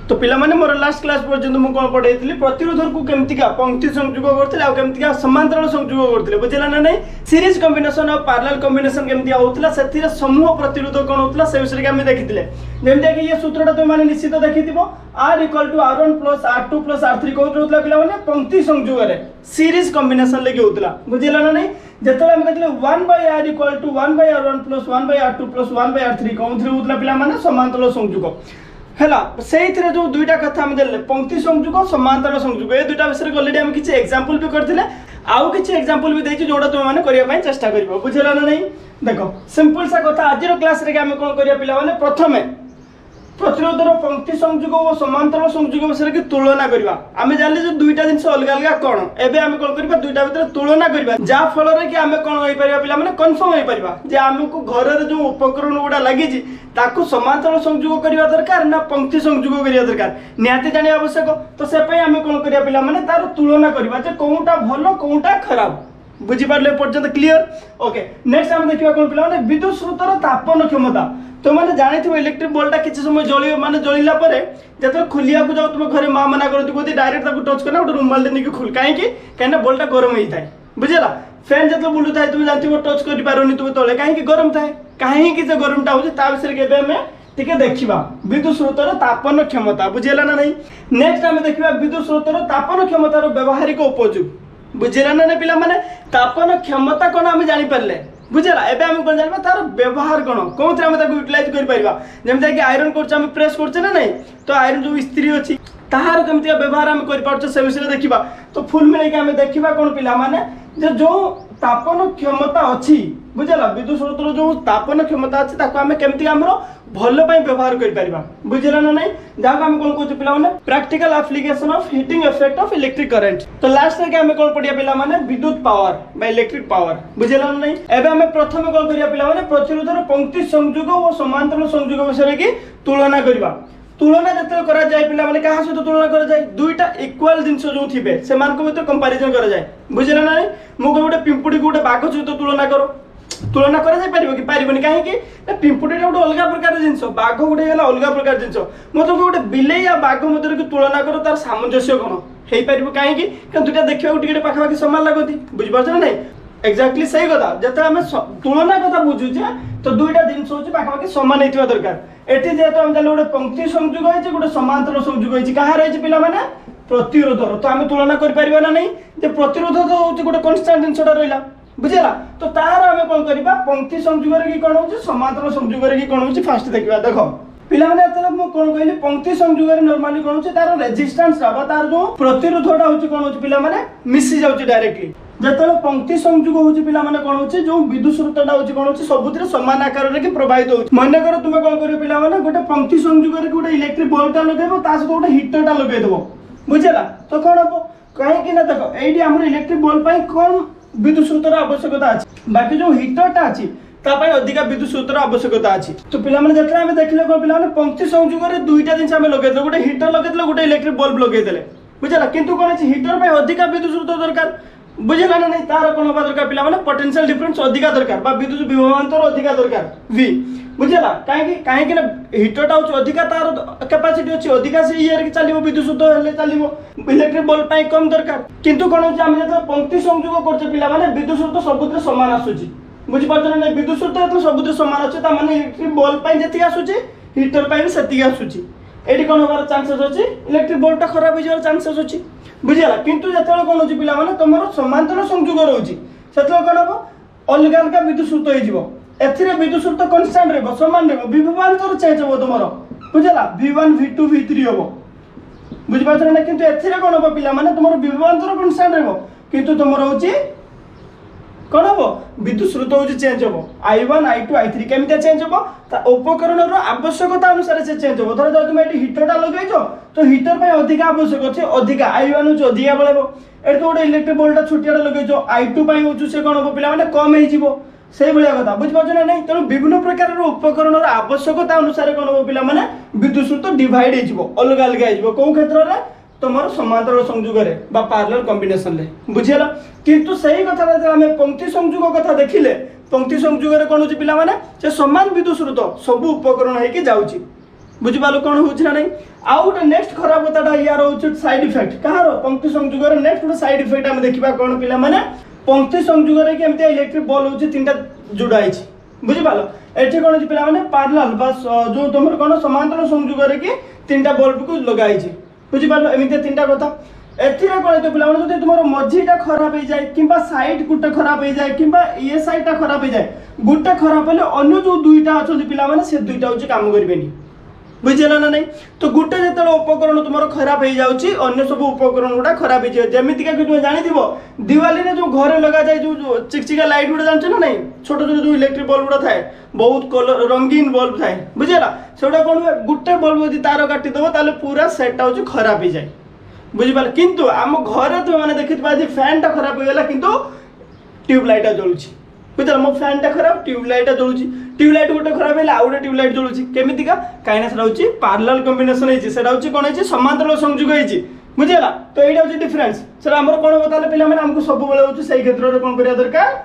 तो पिला माने मोर लास्ट क्लास पर्यंत मु कोन पढाइथिली प्रतिरोधक को केमतिका पंक्ति संयुग करथिले आ केमतिका समांतराल संयुग करथिले बुझिला ना नहीं सीरीज कॉम्बिनेशन और पैरेलल कॉम्बिनेशन केमति होतला सेथिरे समूह प्रतिरोधक कोन होतला से विषय के हम देखिथिले जेमति कि ये सूत्रटा तुम माने निश्चित देखिथिबो R = R1 + R2 + R3 को होतला पिला माने पंक्ति संयुग रे सीरीज कॉम्बिनेशन लेके होतला बुझिला ना नहीं जेतले हम देखले 1/R = 1/R1 + 1/R2 + 1/R3 को होतला पिला माने समांतराल संयुग हैला सेइथरे जो दुईटा कथा हम देले पंक्ति संयुग समांतराल संयुग ए दुईटा विषय ऑलरेडी हम किछि एग्जांपल भी करथिले आउ किछि एग्जांपल भी देछि जोडा तुम माने करिया पय चेष्टा करिवो बुझिला ना नहीं देखो सिंपल सा कथा आज रो क्लास रे हम कोन करिया पिला माने प्रथमे प्रतिरोधर पंक्ति संयुग और समांतराल संयुग विषय की तुलना करबा आमे जानले जे दुईटा जिंस अलग अलग कोन एबे आमे कोन करबा दुईटा भीतर तुलना करबा जा फल रे कि आमे कोन होई परिबा पिला माने कंफर्म होई परिबा जे आमको घर रे जो उपकरण गुडा लागि छि ताकू समांतराल संयुग करबा दरकार ना पंक्ति संयुग करबा दरकार नियाते जानि आवश्यक तो से पय आमे कोन करिया पिला माने तार तुलना करबा जे कोउटा भलो कोउटा खराब बुझी पारले पर्यंत क्लियर ओके नेक्स्ट हम देखिबा कोन पिला माने विद्युत स्रोतर तापन क्षमता तो मैंने जानी थी इलेक्ट्रिक बल्बटा किसी समय जली माने जलिला परे जत खुलिया को जाओ तुम घरे मां मना करती बोदी डायरेक्ट ताको टच करना गोटे रुमाल देने की खुल कहीं कहीं बल्बटा गरम होता है बुझेला फैन जो बुलू थाए तुम जानती टच कर पारनी तुम तले कहीं गरम थाए कहीं जो गरमटा हो विषय में टिके देखा विद्युत स्रोतर तापन क्षमता बुझेला ना नहीं नेक्स्ट आम देखा विद्युत स्रोतर तापन क्षमतार व्यवहारिक उपयोग बुझेला ना नहीं पिला माने तापन क्षमता कौन आम जानी पारले बुझेला एबे हम कोन जानबा तार व्यवहार कोन कोथरे हम ताको यूटिलाइज कर परिबा जेमते कि आयरन करछ हम प्रेस करछ ना नहीं तो आयरन जो स्त्री अछि ताहार केमति व्यवहार हम कर पाछ से विषय देखिबा तो फुल मिले के हम देखिबा कोन पिला माने जो तापन क्षमता अछि बुझेला विद्युत स्रोतर जो तापन क्षमता अछि ताको हम केमति हमरो भलो पय व्यवहार कर परिबा बुझेला ना नहीं जाको हम कोन कहू पिला माने practical application of heating effect of electric current तो लास्ट रे के हम कोन पडिया पिला माने विद्युत पावर बा इलेक्ट्रिक पावर बुझेला ना नहीं एबे हम प्रथम कोन करिया पिला माने प्रतिरोधर पंक्ति संयुग और समांतराल संयुग विषय की तुलना करबा तुलना जते करा जाय पिला माने कहा सहित तुलना करा जाय दुईटा इक्वल जिंस जो थिबे से मान को भीतर कंपैरिजन करा जाय बुझिला ना नहीं मु गोटे पिंपुडी गोटे बाघ सहित तुलना करो तुलना करा जाय परिबो कि परिबोनी काहे कि पिंपुडी गोटे अलग प्रकार जिंस बाघ गोटे हला अलग प्रकार जिंस मतलब गोटे बिले या बाघ मधर की तुलना करो तार सामंजस्य कोन हेई परिबो काहे कि दुईटा देखिबा टिके पाखा पाखी समान लागोती बुझि पारछ ना नहीं एक्जाक्टली सही कथा जते हम तुलना कथा बुझुचे तो दुईटा जिंस होची पाखा पाखी समान हेतिवा दरकार एठी जेतो हम जाले गोटे पंक्ति संयुग होइছে गोटे समांतराल संयुग होइছে कहा रहिছে पिला माने प्रतिरोधर तो हम तुलना कर परिबा ना नहीं जे प्रतिरोध तो होची गोटे कांस्टेंट जिंसटा रहिला बुझिला तो तार हम कोन करबा पंक्ति संयुग रे की कोन होची समांतराल संयुग रे की कोन होची फास्ट देखिबा देखो पिला माने एतले मु कोन कहली पंक्ति संयुग रे नॉर्मली कोन होची तार रेजिस्टेंस बा तार जो प्रतिरोधटा होची कोन होची पिला माने मिसी जाउची डायरेक्टली जतले पंक्ति संयुग होची पिला माने कोन होची जो विद्युत स्रोतटा होची कोन होची सबुतिर समान आकार रे की प्रवाहित होची माने करो तुमे कोन करियो पिला माने गोटे पंक्ति संयुग रे गोटे इलेक्ट्रिक बल्बटा लगेबो ता सहित गोटे हीटरटा लगेय देबो बुझिला तो कोन हबो काहे कि ना देखो एडी हमर इलेक्ट्रिक बल्ब पई कोन विद्युत स्रोतर आवश्यकता अछि बाकी जो हीटरटा अछि ता पई अधिक विद्युत स्रोतर आवश्यकता अछि तो पिला माने जतले हम देखले को पिला माने पंक्ति संयुग रे दुईटा जिंस हम लगेय देले गोटे हीटर लगेय देले गोटे इलेक्ट्रिक बल्ब लगेय देले बुझिला किंतु कोन अछि हीटर पई अधिक विद्युत स्रोतर दरकार बुझिला ना नहीं तार कोन होबा दरकार पिला माने पोटेंशियल डिफरेंस अधिक दरकार बा विद्युत विभवांतर अधिक दरकार v बुझिला काहे कि ना हीटरटा होची अधिक तार कैपेसिटी होची अधिक से ईयर की चलिबो विद्युत स्रोत हेले चलिबो इलेक्ट्रिक बल्ब पई कम दरकार किंतु कोन होची हम जत पंक्ति संयुग करछ पिला माने विद्युत स्रोत सबुत्र समान आसुची बुझि पाछन नै विद्युत स्रोत तो सबुत्र समान अछि ता माने इलेक्ट्रिक बल्ब पई जति आसुची हीटर पई भी सेति आसुची एडी कोन होबार चांसेस अछि इलेक्ट्रिक बल्बटा खराब हो जावर चांसेस अछि बुझिला किंतु जतले कोन होची पिला माने तमरो समांतराल संयुग रहउची सेतले कोन हबो अलग अलग विद्युत स्रोत होई जिवो एथिरे विद्युत स्रोत कांस्टेंट रहबो समान रहबो विभवांतर चेंज होबो तमरो बुझिला v1 v2 v3 होबो बुझि पाछन ना किंतु एथिरे कोन हबो पिला माने तमरो विभवांतर कांस्टेंट रहबो किंतु तमरो होची कोन हबो विद्युत स्रोत होची चेंज होबो i1 i2 i3 केमिते चेंज होबो ता उपकरण रो आवश्यकता अनुसार से चेंज होबो धर जब तुम एटी हीटरटा लगैछो तो हीटर पे अधिक आवश्यक अछि अधिक i1 होची अधिक बळेबो एट तो गोटे इलेक्ट्रिक बोल्टा छुटियाडा लगैछो i2 पई होची से कोन हबो पिला माने कम हेइ जिवो से भलिया कथा बुझ पाछन नै तेनु विभिन्न प्रकार रो उपकरण रो आवश्यकता अनुसार कोन हबो पिला माने विद्युत स्रोत डिवाइड हेइ जिवो अलग अलग हेइ जिवो को क्षेत्र रे तमर समांतराल संयुग रे बा पैरेलल कॉम्बिनेशन ले बुझियला किंतु सही कथा रे हम पंक्ति संयुग कथा देखिले पंक्ति संयुग रे कोन होची पिला माने से समान विद्युत स्रोत सब उपकरण हेइ के जाउची बुझिपाल कौन हो ना नहीं। आउ गोटे नेक्स्ट खराब कथाटा यार हूँ साइड इफेक्ट कहार पंक्ति संयोग नेक्स्ट गोटे साइड इफेक्ट आम देखा कौन पिला माने पंक्ति संयोग केमती इलेक्ट्रिक बल्ब हूँ 3टा जोड़ाई बुझिपाल एठी कौन अच्छी पिला पार्लाल जो तुम कौन समांतर संयोग कि 3टा बल्ब को लगाई बुझिपाल एमती 3टा कथा एथिरे कौन तो पिला जो तुम मझीटा खराब हो जाए कि साइड गोटे खराब हो जाए कि ये साइडटा खराब हो जाए गोटे खराब हेल्ले अन्य जो 2टा अच्छा पिला से 2टा हूँ काम करेंगे बुझेगा ना नहीं। तो गोटे जो उपकरण तुम खराब हो जाऊँगी अन्य सब उपकरण गुड़ा खराब हो जाए जमीका कि तुम जानी दिवाली में जो घरे लगा जाए जो चिकचिका लाइट गुड़ा जानते ना नहीं छोट छोट जो इलेक्ट्रिक बल्ब गुड़ा थाए बहुत कलर रंगीन बल्ब थाए बुझेगा से कौन हुए गोटे बल्ब यदि तार काटिदेव ताले पूरा सेटा हूँ खराब हो जाए बुझिपाल किंतु आम घर तुम मैंने देखी फैन टा खराब होगा किंतु ट्यूबलाइटा जलुची बुझल मो फैन टा खराब ट्यूबलाइटा जलुची ट्यूबलाइट गोटे खराब है आउ गोटे ट्यूबलाइट जलुची केमितिका कहीं से पार्लर कॉम्बिनेशन है कौन है समांतर संयोग है बुझेगा। तो यहाँ हूँ डिफरेन्स से आम कौन हम ताले पिला आमको सब से क्षेत्र में कौन करा दरकार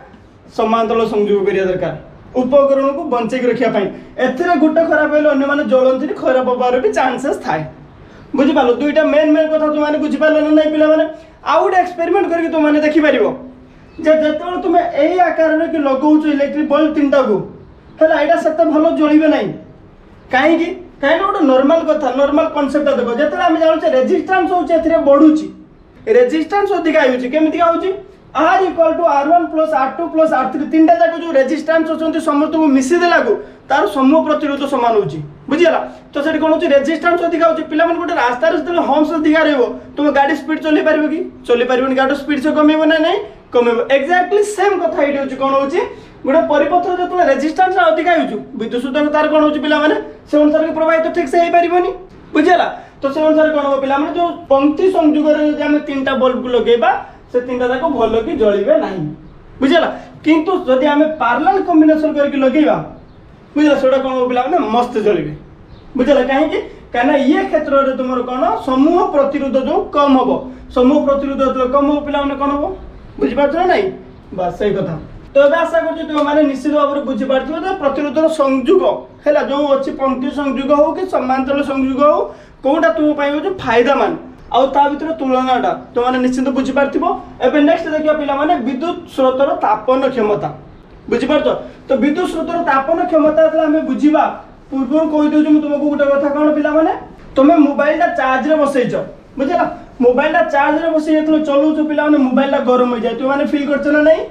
समांतर संयोग करा दरकार उपकरण को बंचेक रखापी एथिरे गोटे खराब हेल्ले अन्य मैंने जलती खराब हबार भी चांसेस थाए बुझिपाल। 2टा मेन कथा तुमने बुझिपाल ना नहीं पिला माने आउ गोटे एक्सपेरिमेंट करके तुमने देखिपार जो तुम यही आकार कि लगाऊच इलेक्ट्रिक बल्ब 3टा को है यहाँ से भल जलिए ना कहीं कहीं गोटे नॉर्मल कथा नॉर्मल कॉन्सेप्ट देख जो आम जानूचे रेजिस्टेंस हूँ बढ़ुची रेजिस्टेंस अधिका होमती हूँ R equal to R1 plus R2 plus R3 3टा जाक जो रेजिस्टेंस अच्छे समस्त को मिसेदेला तार समूह प्रतिरोध सामान हो बुझीगला। तो से कौन हो रेजिस्टेंस अधिका हो पिला गोटे रास्तार जो हम्स अधिका रही तुम गाड़ी स्पीड चल पार कि चल पार गाड़ी स्पीड से कमेब ना नहीं कमेब एक्जाक्टली सेम कथा ये हूँ कौन हो गोटे परिपथ जो रेजिस्टेंस अधिका हो विद्युत सूचक तार कौन हो पिला से अनुसार प्रभावित ठीक से हो पार बुझीगला। तो से अनुसार कौन हम पिला जो पंक्ति संयोग आम 3टा बल्ब को लगेगा से 3टा जाक भल कि जलिबे नहीं बुझीगला। किंतु जदि आम पार्लर कॉम्बिनेशन करके लगेगा बुझला से कौन हम पिला मस्त जलिबे बुझला कहीं ये क्षेत्र में तुम कौन समूह प्रतिरोध जो कम हम समूह प्रतिरोध जो कम हम पिला कौन हम बुझीपार ना नहीं बस सही कथा। तो ये आशा कर तुम मैंने निश्चित भाव में बुझीपार प्रतिरोधर संयोग है जो अच्छी पंक्ति संयोग हो कि समांतर संयोग हो कौटा तुम हो फायदा मान आउ ता भीतर तुलनाटा तो मैंने निश्चित बुझीपार एवं नेक्स्ट देखिए पिला विद्युत स्रोतर तापन क्षमता बुझीपार। तो विद्युत स्रोतर तापन क्षमता आम बुझा पूर्व कहीदे तुमको गोटे कथा कौन पिला तुम्हें मोबाइल चार्ज रे बसईच बुझला मोबाइल चार्ज रे बसई जो चलाऊ पिला मोबाइल गरम हो जाए तुम फिल कर ना नहीं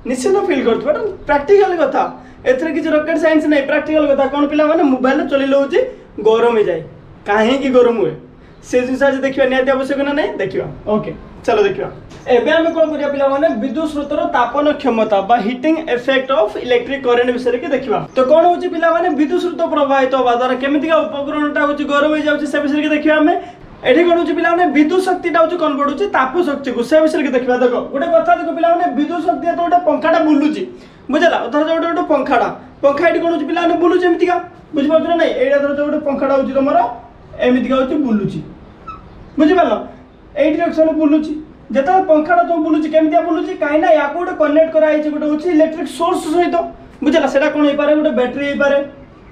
निश्चित फिल कर प्रैक्टिकल कथा एथरे किसी रॉकेट साइंस नहीं प्रैक्टिकल कथा कौन पिला मोबाइल चलेगा गरम हो जाए कहीं गरम हुए से जिन आज देखा निहाती आवश्यक ना नहीं देखा ओके चलो देखा एबे आम कौन करिया पिला माने विद्युत स्रोतर तापन क्षमता बा heating effect of electric current विषय के देखा। तो कौन होची पिला माने विद्युत स्रोत प्रवाहित होबा द्वारा केमितिका उपकरणटा होची गरम हो जाउची से विषय के देखिबा हमें एठी कौन होची पिला माने विद्युत शक्तिटा होची कन्वर्ट होची ताप शक्ति को से विषय के देखिबा। देखो गोटे कथा देखो पिला माने विद्युत शक्ति तो गोटे पंखाटा बुलुची बुझला धर जो गोटे पंखा एठी कौन होची पिला माने बुलुची एमितिका बुझ पाउछ ना नहीं एटा धर जो गोटे पंखाटा होची तमरो एमितिका होची बुलुची बुझिपाल यही डिरेक्शन में बुलूची जिते पंखाटा तुम बुलूची केमिया बुलूची कहीं या गोटे कनेक्ट कराई गोटे हूँ इलेक्ट्रिक सोर्स सहित बुझला से कौन हो पारे गोटे बैटेरी हो पारे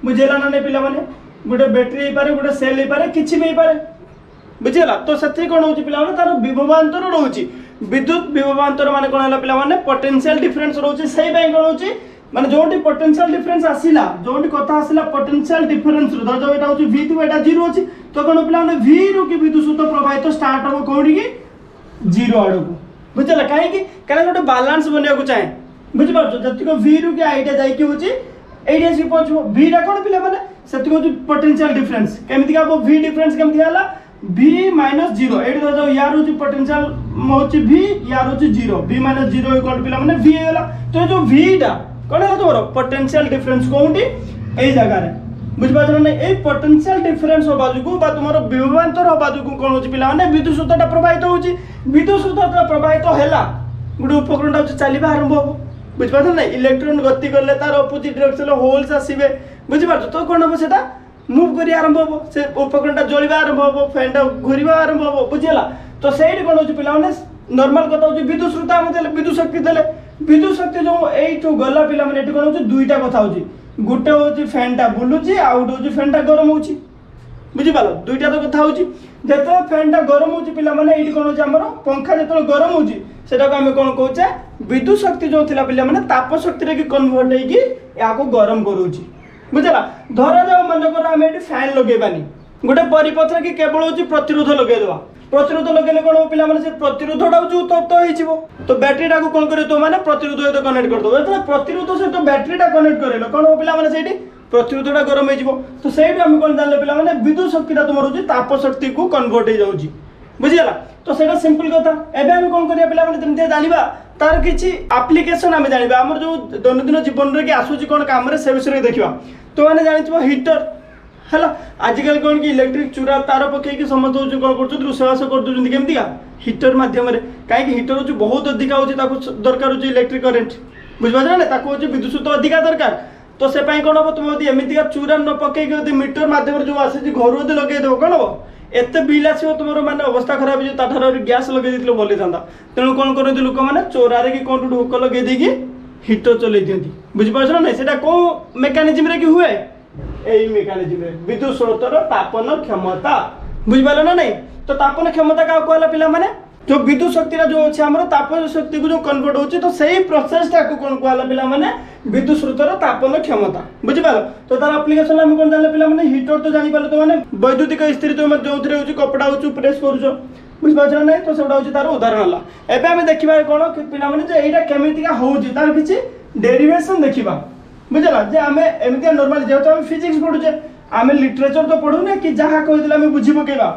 बुझेगा ना नहीं पिला माने गोटे बैटेरी हो पारे गोटे सेल हो पारे किसी भी हो पारे बुझेगा। तो से कौन हो पिला तार विभवांतर रोचे विद्युत विभवांतर माने कौन है पिला माने पोटेंशियल डिफरेंस रोचे से कौन हो माने जोटी पोटेंशियल डिफरेंस आसिला जोटी कथा आसिला पोटेंशियल डिफरेंस रो जो एटा होची v थी एटा 0 अछि तो कोन पिला ने v रो कि विद्युत स्रोत प्रवाहित स्टार्ट हो कोडी की 0 आडो को बुझला काहे कि गोटे बैलेंस बनिया को चाहे बुझ पाछो जति को v रो कि आइटा जाई कि होची एटा से पछो v रा कोन पिला माने सेति को पोटेंशियल डिफरेंस केमिति का v डिफरेंस केमिति हला v - 0 एटा जो यार होची पोटेंशियल होची v यार होची 0 v - 0 इक्वल पिला माने v होला तो जो v टा कौन है तुम पोटेंशियल डिफरेंस कौटी यही जगह बुझिपार ना ये पोटेंशियल डिफरेंस हवा जो तुम विभवांतर हवा जो कौन हो पिला विद्युत स्रोतटा प्रवाहित हो विद्युत स्रोत प्रवाहित है गोटे उपकरणटा हूँ चलवा आरंभ हम बुझिपार ना इलेक्ट्रॉन गति कले तार अपोजिट डायरेक्शन होल्स आसवे बुझिपार तो कौन हम से मुव कर आरंभ हम से उपकरणटा जलिवा आरंभ हम फैनटा घूरवा आरंभ हम बुझीगला। तो से कौन हो पिला नॉर्मल कथा हूँ विद्युत स्रोत आम देले विद्युत शक्ति देले विद्युत शक्ति जो यू गला पिला कौन हो दुईटा कथा हो गोटे हूँ फैनटा बुलूची आउ गोटे हूँ फैनटा गरम हो बुझिपाल दुईटा तो कथा होची जेते फैनटा गरम होची पिला माने एठी कोन होची हमर पंखा जेते गरम होची सेटा को हम कोन कहूचे विद्युत शक्ति जो थिला पिला माने ताप शक्ति रे की कन्वर्ट हे की या को गरम करूची बुझला धरा जाओ मन कर हम एठी फैन लगेबानी गोटे परिपथ की केवल होची प्रतिरोध लगे देबा प्रतिरोध लगेले कोन हो पिला माने से प्रतिरोधटा होची उत्तप्त होई छिबो तो बैटरीटा को कोन करे तो माने प्रतिरोध सहित कनेक्ट कर दो एतला प्रतिरोध सहित बैटरीटा कनेक्ट करेलो कोन हो पिला माने सेठी प्रतिरोधटा गरम हो जिवो तो सेठी हम कोन जानले पिला माने विद्युत शक्तिटा तुमर होची ताप शक्ति को कन्वर्ट हो जाउची बुझिला तो सेटा सिंपल कथा एबे हम कोन करिया पिला माने तमते जानिबा तार किछि एप्लीकेशन हम जानिबा हमर जो दैनंदिन जीवन रे की आसुची कोन काम रे से विषय देखिबा तो माने जानिछबो हीटर हला आजिकल कौन कि इलेक्ट्रिक चूरा तार पकई समस्त हो कौन कर रोषेबास कर केमती हीटर मध्यम कहीं हीटर हो बहुत अधिका हो दरकार हो इलेक्ट्रिक करेन्ट बुझे ना ताको विद्युत अधिका दरकार तो से कौन हम तुम एमती चूरा न पकई मीटर मध्यम जो आसी घर लगेदेव कौन हम एत बिल आस तुम माने अवस्था खराब हो गैस लगे भले था तेणु कौन करते लोक मैंने चोरारे कि कौन हुक लगे देकी हीटर चल दिखती बुझिपार ना नहीं कौ मेकानिजम कि हुए यही मेकानिजम विद्युत स्रोतर तापन क्षमता बुझिपार ना नहीं तो तापन क्षमता क्या कहला पिला माने जो विद्युत शक्ति जो अच्छे आम ताप शक्ति को जो कन्वर्ट होची तो सही प्रोसेस टाक कौन कहला पिला माने विद्युत स्रोतर तापन क्षमता बुझिपार तो तार एप्लीकेशन हम कौन जानले पिला माने हीटर तो जानि पाले तो माने वैद्युतिक स्त्री तो जो थरे होची कपड़ा होची प्रेस करूछो बुझिपार ना नहीं तो सेटा होची तार उदाहरण हला एबे हम देखिबा कोन पिला माने जे एटा केमितिका होची तार किछि डेरिवेशन देखिबा बुझला जे आमे एमती नॉर्मल जेतो हम फिजिक्स पढुचे आमे लिटरेचर तो पढुने कि जहा कहिदिला आमे बुझी पकेबा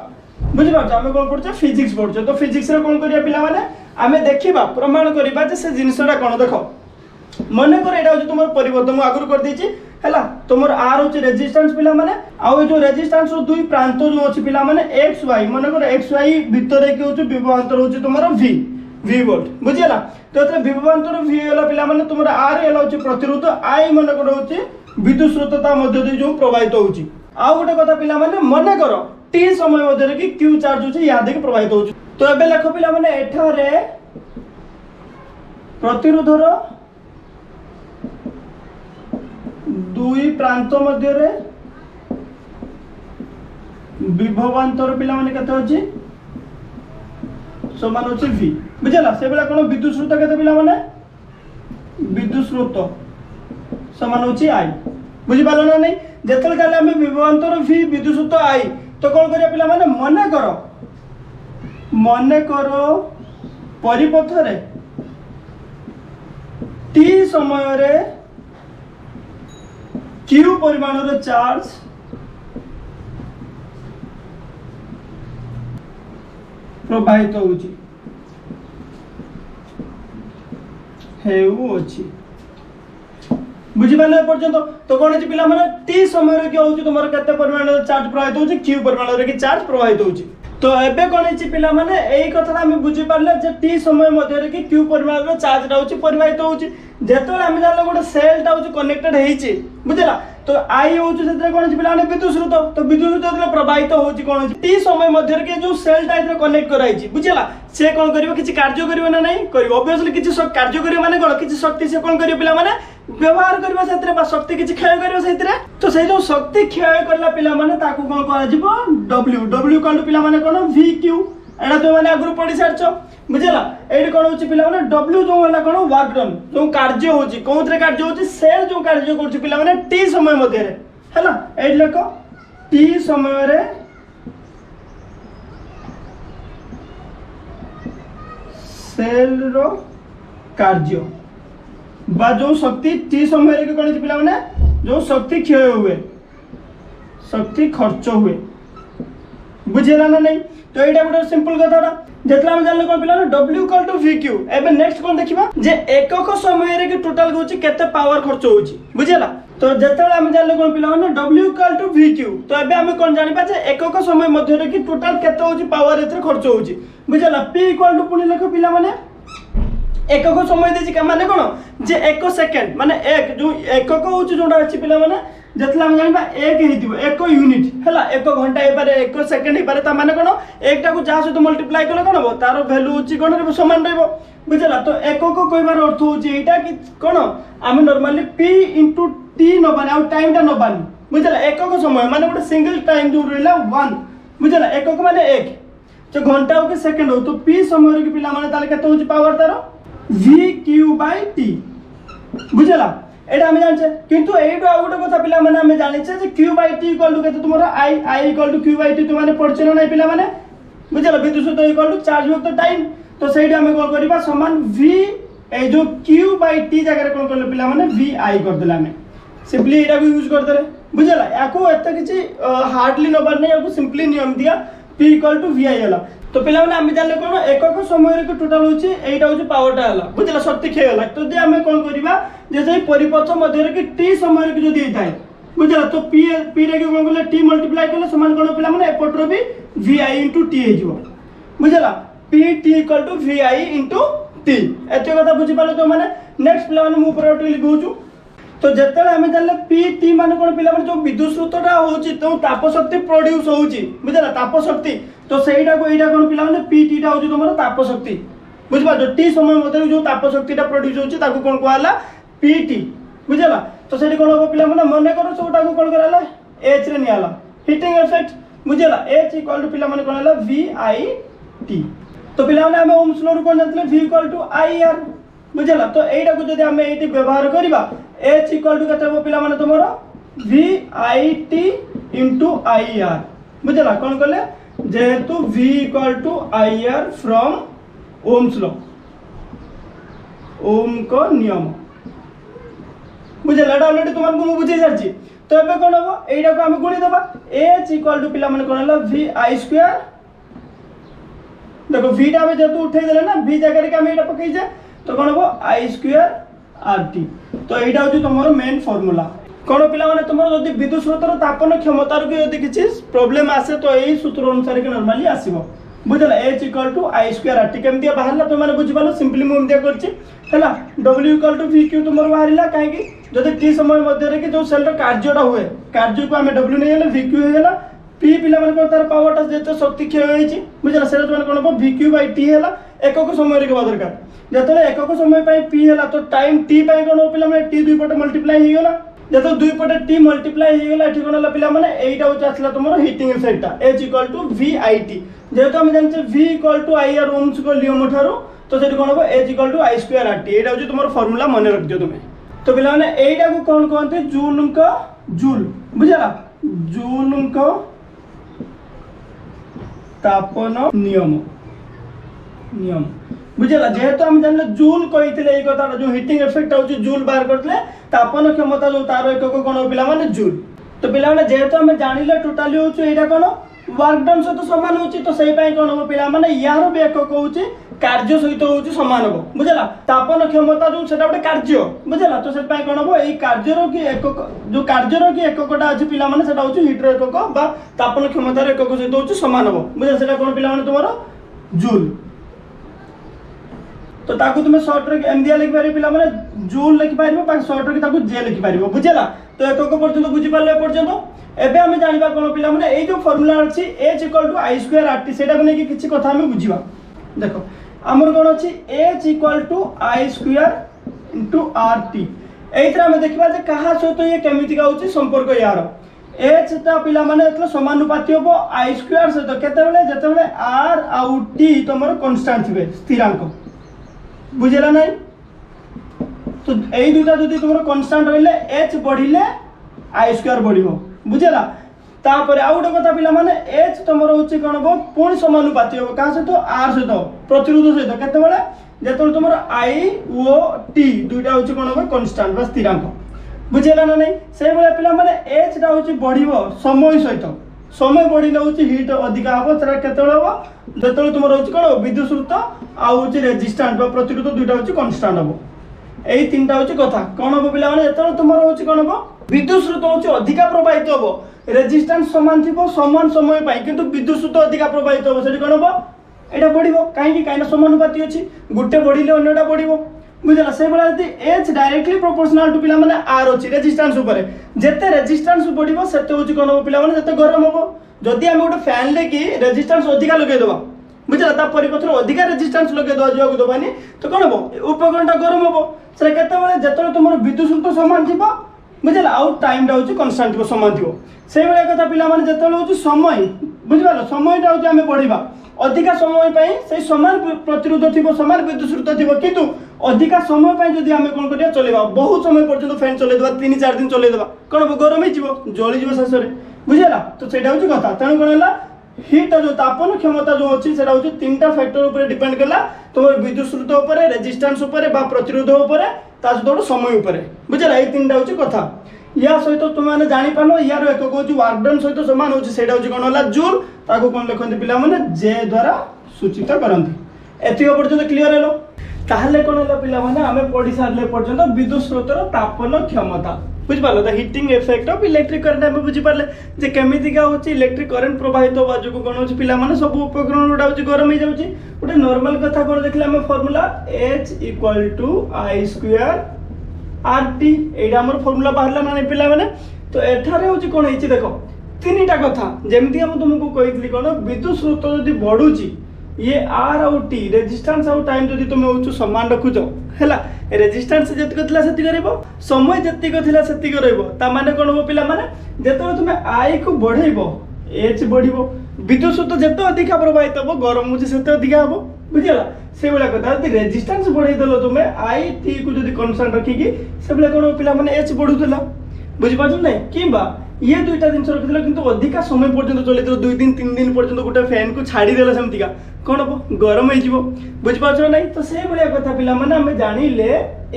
बुझिबा आमे कोन पढुचे फिजिक्स पढुचे तो फिजिक्स रे कोन करिया पिला माने आमे देखिबा प्रमाण करिबा जे से जिंसटा कोन देखो मने कर एटा हो तुमर परिवर्तन मु आगुर कर देछि हैला तुमर आर हो रेजिस्टेंस पिला माने आ जो रेजिस्टेंस रो दुई प्रांत जो अछि पिला माने एक्स वाई मने कर एक्स वाई भितरे कि हो विभवांतर हो तुमर v वोल्ट बुझिला तो एतरे विभवांतर v होला पिला माने तुमर r होला होची प्रतिरोध i मने कर होची विद्युत स्रोतता मध्य दे जो प्रवाहित होची आ गोटे कथा पिला माने मने कर t समय मध्य रे कि q चार्ज होची या देख प्रवाहित होची तो एबे लेखो पिला माने एठारे प्रतिरोधर दुई प्रांत मध्य रे विभवांतर पिला माने कते होची समान होची v बुझला से बेला कोन विद्युत स्रोत केते पिला माने विद्युत स्रोत समान होची i बुझि पालो ना नहीं जेतल काले हम विभवांतर v विद्युत स्रोत i तो कोन करिया पिला माने मने करो परिपथ रे t समय रे q परिमाण रे चार्ज प्रवाहित होची बुझिपारे पर्यंत तो कौन है पिला माने टी समय रे कि होची तुमर केते परिमाण चार्ज प्रवाहित होची क्यू परिमाण रे कि चार्ज प्रवाहित होची तो एबे कौन है पिला माने एई कथा हम बुझि पारले जे टी समय मध्ये रे कि क्यू परिमाण रे चार्ज रा होची प्रवाहित होची जेतले हम जानले गोटे सेल टा होची कनेक्टेड हेची बुझला तो आई होची सेते कौन है पिला माने विद्युत स्रोत तो विद्युत स्रोत जेतले प्रवाहित होची कौन है टी समय मध्ये रे कि जो सेल टा इतरे कनेक्ट कराइची बुझला से कौन करिवो किछि कार्य करिवो ना नहीं करिवो ऑब्वियसली किछि कार्य करिवो माने कोन किछि शक्ति से कौन करिवो पिला माने व्यवहार करबा सेतरे बा शक्ति किछि क्षय करिवो सेतरे तो से जो शक्ति क्षय करला पिला माने ताकू कोन करा जिवो w कोन पिला माने कोन vq एडा तो माने आगु पढि सारछो बुझला एडी कोन होची पिला माने w जो होला कोन वर्क डन जो कार्य होची कोनथरे कार्य होची सेल जो कार्य करछि पिला माने t समय मध्ये रे हैला एडी लेको t समय रे सेल रो कार्य बा जो शक्ति टी समय रे कोन पिला माने जो शक्ति क्षय हुए शक्ति खर्च हुए बुझेला ना नहीं तो एटा गोटे सिंपल कथाटा जेतला हम जानले कोन पिला w इक्वल टू vq एबे नेक्स्ट कोन देखिबा जे एकक समय रे कि टोटल होची केते पावर खर्च होची बुझेला तो जेतला हम जानले कोन पिला माने w इक्वल टू vq तो एबे हम कोन जानिबा जे एकक समय मध्ये रे कि टोटल केते होची पावर एते खर्च होची बुझेला p इक्वल टू पुनी लेखो पिला माने एकक समय देछि का माने कोन जे 1 सेकंड माने एक जो एकक होची जोडा अछि पिला माने जेतला हम जानबा एक हेतिबो 1 यूनिट हैला 1 घंटा हे पारे 1 सेकंड हे पारे ता माने कोन एकटा को जा सहित मल्टीप्लाई करले कोन हो तार वैल्यू होची कोन रे समान रहबो बुझला तो एकक कहबार अर्थ होची एटा कि कोन हम नॉर्मली p * t नबानी आ टाइम टा नबानी बुझला एकक समय माने गोटे सिंगल टाइम जो रहला 1 बुझला एकक माने 1 जो घंटा हो कि सेकंड हो तो p समय के पिला माने ताले केते होची पावर तार v/t बुझला एटा हम जाने किंतु एटो आ गोटे कथा पिला माने हम जानि छे जे q/t इक्वल टू केते तुमरा i इक्वल टू q/t तुम माने पढछ ना पिला माने बुझला विद्युत स्रोत इक्वल टू चार्ज युक्त टाइम तो सेठी हम कोन करबा समान v ए जो q/t जगह रे कोन करले पिला माने vi कर देला हमें सिंपली एटा को यूज कर देले बुझला याको एत किछि हार्डली नंबर नै याको सिंपली नियम दिया p इक्वल टू vi होला तो पिला माने हम जानले कोन एकक समय रे टोटल होची एटा होची पावरटा होला बुझला शक्ति क्षय होला तो जे हम कोन करबा जे जे परिपथ मध्य रे कि t समय रे जो दी थाए बुझला तो p रे कोन करले t मल्टीप्लाई करले समान कोन पिला माने एपटरो भी vi t हे जिवो बुझला pt equal to vi t एते कथा बुझि पालो तो माने नेक्स्ट पिला माने मु ऊपर लिखौ छु तो जेतेले हम जानले pt माने कोन पिला माने जो विद्युत स्रोतटा होची तो ताप शक्ति प्रोड्यूस होची बुझला ताप शक्ति तो सेइडा को एडा कोन पिला माने pt टा होची तमरो ताप शक्ति बुझबा जो t समय मते जो ताप शक्तिटा प्रोड्यूस होची ताको कोन कहला pt बुझला तो सेठी कोन हो पिला माने मने करो सोटा को कोन कराला h रे नियाला हीटिंग इफेक्ट बुझला h इक्वल टू पिला माने कोन हला vit तो पिला माने हम ओम्स लॉ रो कोन जानतले v इक्वल टू ir बुझला तो एटा को जदि हम एटी व्यवहार करबा h इक्वल टू कते हो पिला माने तमरो vit ir बुझला कोन कहले जेहेतु v equal to ir from Ohm's law Ohm को नियम बुझला एटा ऑलरेडी तुमन को मु बुझे जारची तो एबे कोन हो एटा को हम गुणी देबा h इक्वल टू पिला माने कोन हला vi² देखो v टा में जेतु उठे देले ना v जगह रे हम एटा पकई जे तो कोन हो i² rt तो एटा होची तमरो मेन फार्मूला कोन पिला माने तमरो जदी विद्युत स्रोतर तापन क्षमता रो यदि किछि प्रॉब्लम आसे तो एई सूत्र अनुसार के नॉर्मली आसीबो बुझला h equal to i² rt केमतिया बाहरला तो माने बुझि पालो सिंपली मु एमतिया करछि हैला w इक्वल टू vq तमरो बाहरला काहे कि जदी t समय मध्य रे कि जो सेल रो कार्यटा हुए कार्य को हम w नै गेले vq हे गेला p पिला माने को तार पावरटा जेते शक्ति क्षय होईछि बुझला सेरा माने कोन हो vq/t हेला एकक समय रे के दरकार जतले एकक समय पई p हेला तो टाइम t पई कोन हो पिला माने t दुई पटे मल्टीप्लाई हे गेला जतो दुई पटे t मल्टीप्लाई हे गेला एठी कोन हला पिला माने एटा हो आसला तमरो हीटिंग इफेक्टटा h इक्वल टू vit जेतो हम जानछे v equal to ir Ohm's को नियम ठारो तो सेठी कोन हो h equal to i² rt एटा हो तमरो फार्मूला माने रख दियो तुमे तो पिला माने एटा को कोन कहते जूल का जूल बुझला जूल का तापन नियम नियम बुझला जेहेतु हम जानले जूल कहितले ए कथा जो हीटिंग इफेक्ट होची जूल बाहर करतले तापन क्षमता जो तार एकक कोन पिला माने जूल तो पिला माने जेहेतु हम जानिले टोटली होची एटा कोन वर्क डन सहित समान होची तो सेही पई कोन हो पिला माने यार भी एकक होची कार्य सहित होची समान हो बुझला तापन क्षमता जो सेटा बडे कार्य बुझला तो सेही पई कोन हो एई कार्य रो की एकक जो कार्य रो की एककटा अछि पिला माने सेटा होची हीटर एकक बा तापन क्षमता रो एकक सहित होची समान हो बुझला सेटा कोन पिला माने तुम्हारो जूल तो ताकू तुम शॉर्ट रे एम दिया लिखि पारि पिला माने जूल लिखि पारिबो बाकी शॉर्ट रे ताकू जे लिखि पारिबो बुझला तो एकक पर्यंत बुझि पारले पर्यंत एबे हम जानिबा कोन पिला माने एई जो फार्मूला अछि h equal to i² rt सेटा को नेकी किछि कथा हम बुझिबा देखो हमर कोन अछि h equal to i² rt एइत्रा हम देखिबा जे कहा सहित ये केमिति का होछि संपर्क यार h ता पिला माने एतला समानुपाती होबो i² सहित केते बेले जते बेले r आउ t तमरो कांस्टेंट थिबे स्थिरांक बुझला नहीं तो एई दुटा जदी तमरो कांस्टेंट रहले h बढ़िले i² बढ़िबो बुझला तापर आउ गोटे कथा पिला माने h तमरो होछि कोन हो पूर्ण समानुपाती हो का से तो r से तो प्रतिरोध से तो केते बेले जेतोल तमरो i o t दुटा होछि कोन हो कांस्टेंट बस स्थिरांक बुझला ना नहीं से बेले पिला माने h टा होछि बढ़िबो समय सहित समय बढ़िले होछि हीट अधिक हबो तरा केतेल हबो जेतोल तमरो होछि कोन विद्युत स्रोत आ होछि रेजिस्टेंस बा प्रतिरोध दुटा होछि कांस्टेंट हबो एई तीनटा होछि कथा कोन हबो पिला माने जेतोल तमरो होछि कोन हबो विद्युत स्रोत होछि अधिक प्रवाहित हबो रेजिस्टेंस समान थिबो समान समय पाई किंतु विद्युत स्रोत अधिक प्रवाहित हबो सेठी कोन हबो एटा बढ़िबो काहे कि समानुपाती अछि गुटे बढ़िले अन्यटा बढ़िबो बुझला से बेला यदि h डायरेक्टली प्रोपोर्शनल टू पिला माने r अछि रेजिस्टेंस ऊपर जेते रेजिस्टेंस बढ़िबो सेते होछि कोन हबो पिला माने जेते गरम हबो जदि हम गोटे फैन ले कि रेजिस्टेंस अधिक लगे देबा बुझला ता परिपत्र अधिक रेजिस्टेंस लगे दवा जो दबानी तो कोन हबो उपकरणटा गरम हबो से केते बेले जेतले तुमर विद्युत स्रोत समान थिबो बुझेगा आउ टाइम हूँ कन्स्टांट थी समान थी से भाया कथा पे जो समय बुझिपाल समयटा हूँ आम बढ़ा अधिका समय से समान प्रतिरोध थी समान विद्युत स्रोत थी किंतु अधिका समय जदि आम कौन करा चलेगा बहुत समय पर्यटन फैन चलेदेवा 3-4 दिन चलेदेवा कौन हम गरम हो जलीज शेष में बुझेगा तो सहीटा हूँ कथा तेणु कौन है हिट जो तापन क्षमता जो अच्छी से हूँ 3टा फैक्टर उपर डिपेंड कला तुम विद्युत स्रोत उपर रेजिस्टेंस उपर प्रतिरोध उपर सहित समय उपर बुझेगा ये 3टा हूँ कथा या सहित तुमने जापार यार एक कौन वर्क डन सहित सामान होता कौन है जूल ताको कौन लिखते पे जे द्वारा सूचित करती एतिक पर्यटन क्लीयर है ताहले कौन है पे आम पढ़ी सारे पर्यटन विद्युत स्रोतर तापन क्षमता बुझिपाल the heating effect of electric current आम बुझीपारे जे केमितिका होची इलेक्ट्रिक करंट प्रवाहित होवा जो कौन होची पिला माने सब उपकरण गुडा होची गरम हो जाउची गोटे नॉर्मल कथा कोन देखले हम फार्मूला H = I² RT एडा हमर फार्मूला बाहरला ना पिला माने तो एठारे होची कोन हेची देखो तीनटा कथा जेमति हम तुमको कहितली कोन विद्युत स्रोत जदि बढ़ुची ये R और T रेजिस्टेंस और टाइम जदि तुम होचु समान रखुचो हैला रेजिस्टेंस जतिक थिला सेति करबो समय जतिक थिला सेति करबो ता माने कोन हो पिला माने जेतो तुम I को बढ़ेबो H बढ़िबो विद्युत स्रोत जेतो अधिक प्रवाहित हबो गरम होची सेतो अधिक हबो बुझिला से बेला कथा यदि रेजिस्टेंस बढ़ाई देलो तुम I T को जदि कांस्टेंट रखिकी से बेला कोन हो पिला माने H बढ़ुतला बुझि पाछो नै किबा ये दुईटा जिन रखिदेल किंतु अधिका समय पर्यटन चलते 2 दिन 3 दिन पर्यटन गोटे फैन को छाड़ीदेल सेमतिका कौन हम गरम हो बुझिपार ना तो से भाया कथा पे आम जानिले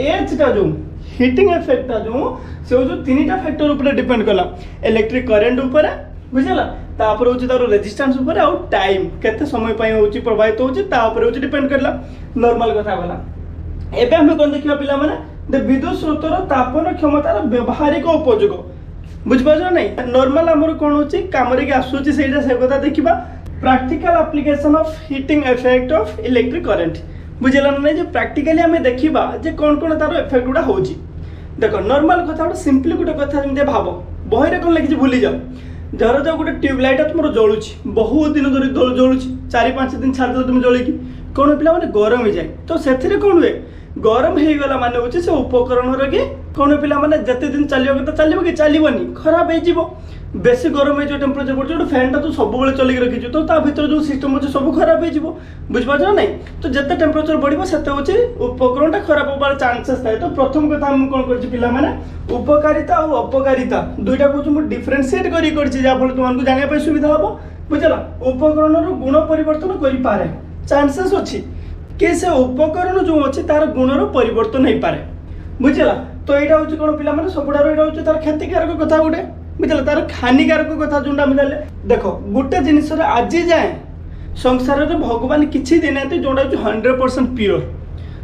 एजटा जो हिटिंग इफेक्टा जो से जो 3टा फैक्टर उपर डिपेंड कला इलेक्ट्रिक करंट उपर बुझला तापर होची तार रेजिस्टेंस उपर आ टाइम केते समय पई होची प्रवाहित होची तापर होची डिपेंड करला नॉर्मल कथा गला एबे हम कोन देखिबा पिला माने द विद्युत स्रोतर तापन क्षमतार व्यवहारिक उपयोग बुझिपार ना नॉर्मल आमर कौन होची काम रे आसुची सेटा से कथा देखिबा practical application of heating effect of electric current बुझेला ना जो प्रैक्टिकली आम देखा जे कौन कौन तार इफेक्ट गुड़ा होची देखो नॉर्मल कथा गोटे सिंपली गोटे कथा जमी भाव बहरे कौन लगी भूली जाओ धर जाओ गोटे ट्यूबलाइट तुम जलुची बहुत दिन धरी जलुची 4-5 दिन छाड़ तुम जलिकी कौन पिला माने गरम हो जाए तो से कौन हुए गरम हो गला माने होची से उपकरण रे कौन पिला माने जते दिन चलियो तो चलिबो कि चलिबोनी खराब हो बेसी गरम हो टेम्परेचर बढ़ जो फैन टा तो सब चलिक रखी तो ता भीतर जो सिस्टम अच्छे सब खराब हो बुझिपार ना तो जिते टेम्परेचर बढ़ो से उपकरण खराब होबार चांसेस थाए तो प्रथम कथा हम कौन कर उपकारिता और अपकारिता दुईटा कौन डिफरेनसीएट कर जहाँफल तुमको जानापी सुविधा हम बुझला उपकरण गुण परिवर्तन करे चांसेस अच्छी कि से उपकरण जो अच्छी तार गुणर परिवर्तन हो पारे बुझला तो यहाँ हूँ कौन पे सबुठार यहाँ हूँ तार क्षतिकारक कथा गोटे बुझल तार हानिकारक कथा जो देख गोटे जिनस आज जाए संसार में भगवान किसी देना जोटा हूँ 100% प्योर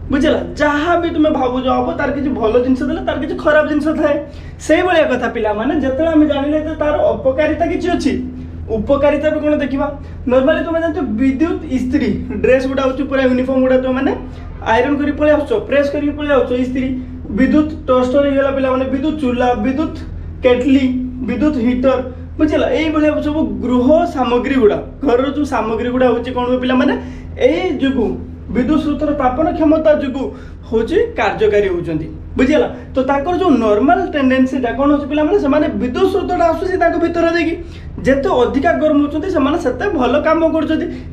बुझला जहाँ भी तुम्हें भाव जो हम तार किसी भल जिन तार किसी खराब जिन थाए से भाया कथा पिला माने जिते आम जानिले तार अपकारिता किसी अच्छी उपकारिता भी कौन देखा नॉर्मली तुम जानते विद्युत इस्त्री ड्रेस गुड़ा हूँ पूरा यूनिफॉर्म गुड़ा तुम मैंने आयरन कर पलि आस प्रेस कर पलि आस इस्त्री विद्युत टोस्टर होगा पे विद्युत चूल्हा विद्युत केटली विद्युत हीटर बुझला यही भाया सब गृह सामग्री गुड़ा घर जो सामग्री गुड़ा हूँ कौन हुए पे जो विद्युत स्रोतर तापन क्षमता जो हूँ कार्यकारी होती बुझला तो ताकर जो नॉर्मल टेंडेंसी कौन हो पे विद्युत स्रोतटा आसूसी भितर देखिए जिते अधिका गरम होती से भल कम कर